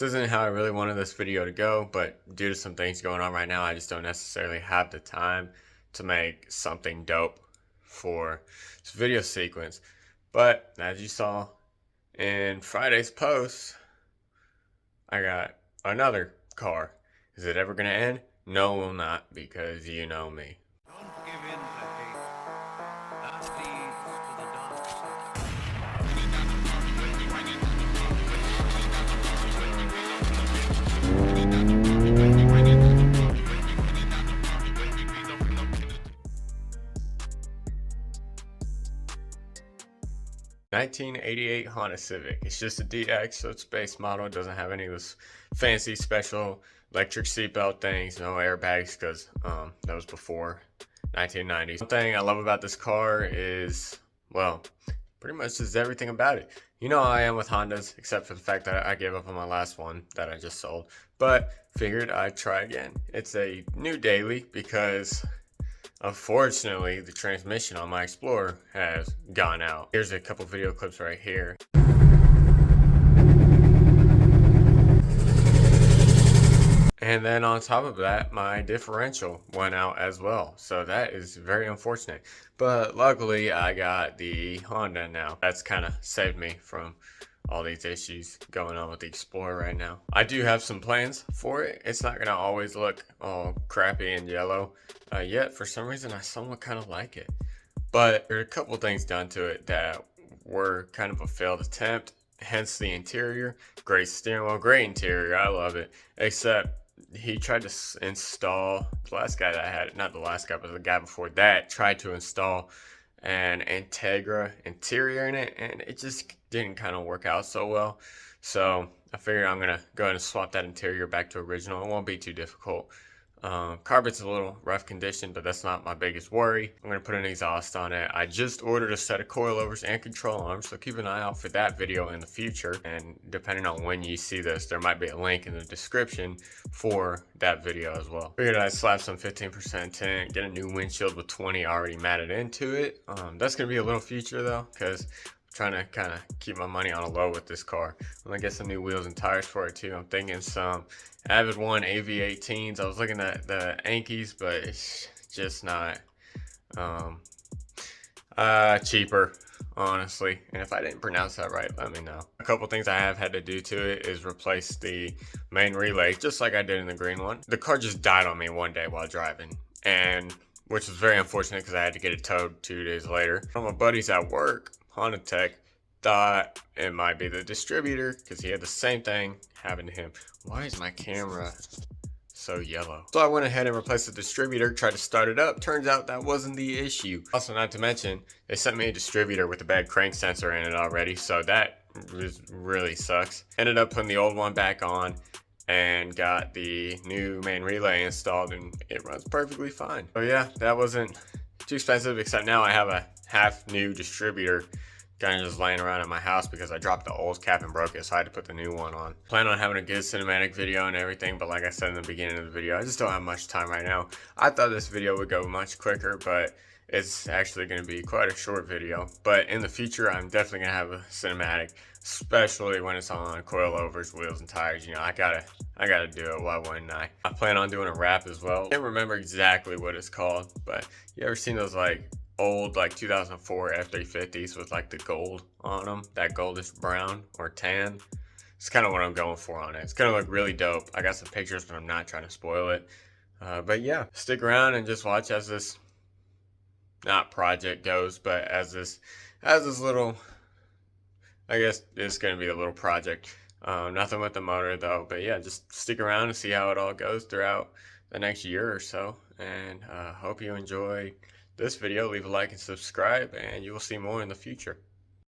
This isn't how I really wanted this video to go, but due to some things going on right now, I just don't necessarily have the time to make something dope for this video sequence. But as you saw in Friday's post, I got another car. Is it ever going to end? No, it will not, because you know me. Don't give in to hate. That leads to the dark side. 1988 Honda Civic. It's just a DX, so it's base model. It doesn't have any of those fancy special electric seatbelt things, no airbags, because that was before 1990s. One thing I love about this car is, well, pretty much just everything about it. You know how I am with Hondas, except for the fact that I gave up on my last one that I just sold. But figured I'd try again. It's a new daily because unfortunately, the transmission on my Explorer has gone out. Here's a couple video clips right here. And then on top of that, my differential went out as well. So that is very unfortunate. But luckily, I got the Honda now. That's kind of saved me from all these issues going on with the Explorer right now. I do have some plans for it. It's not going to always look all crappy and yellow. Yet, for some reason, I somewhat kind of like it. But there are a couple things done to it that were kind of a failed attempt. Hence the interior. Great steering wheel, great interior. I love it. Except he tried to install, the last guy that I had, not the last guy, but the guy before that, tried to install an Integra interior in it, and it just didn't kind of work out so well. So I figured I'm gonna go ahead and swap that interior back to original. It won't be too difficult. Carpet's a little rough condition, but that's not my biggest worry. I'm gonna put an exhaust on it. I just ordered a set of coilovers and control arms, so keep an eye out for that video in the future. And depending on when you see this, there might be a link in the description for that video as well. Figured I'd slap some 15% tint, get a new windshield with 20 already matted into it. That's gonna be a little future though, because trying to kind of keep my money on a low with this car. I'm gonna get some new wheels and tires for it too. I'm thinking some Avid One AV18s. I was looking at the Ankies, but it's just not cheaper, honestly. And if I didn't pronounce that right, let me know. A couple things I have had to do to it is replace the main relay, just like I did in the green one. The car just died on me one day while driving, and which was very unfortunate because I had to get it towed 2 days later. One of my buddies at work, Honda Tech, thought it might be the distributor because he had the same thing happen to him. Why is my camera so yellow? So I went ahead and replaced the distributor, tried to start it up. Turns out that wasn't the issue. Also, not to mention, they sent me a distributor with a bad crank sensor in it already, so that really sucks. Ended up putting the old one back on and got the new main relay installed, and it runs perfectly fine. So yeah, that wasn't too expensive, except now I have a half new distributor kind of just laying around at my house because I dropped the old cap and broke it, so I had to put the new one on. Plan on having a good cinematic video and everything, but like I said in the beginning of the video, I just don't have much time right now. I thought this video would go much quicker, but it's actually going to be quite a short video. But in the future, I'm definitely going to have a cinematic, especially when it's on coilovers, wheels, and tires. You know, I gotta do it. Why wouldn't I? I plan on doing a wrap as well. I can't remember exactly what it's called, but you ever seen those like old like 2004 F350s with like the gold on them, that goldish brown or tan? It's kind of what I'm going for on it. It's gonna look really dope. I got some pictures, but I'm not trying to spoil it. But yeah, stick around and just watch as this not project goes, but as this little, I guess it's gonna be a little project. Nothing with the motor though, but yeah, just stick around and see how it all goes throughout the next year or so. And hope you enjoy this video. Leave a like and subscribe, and you will see more in the future.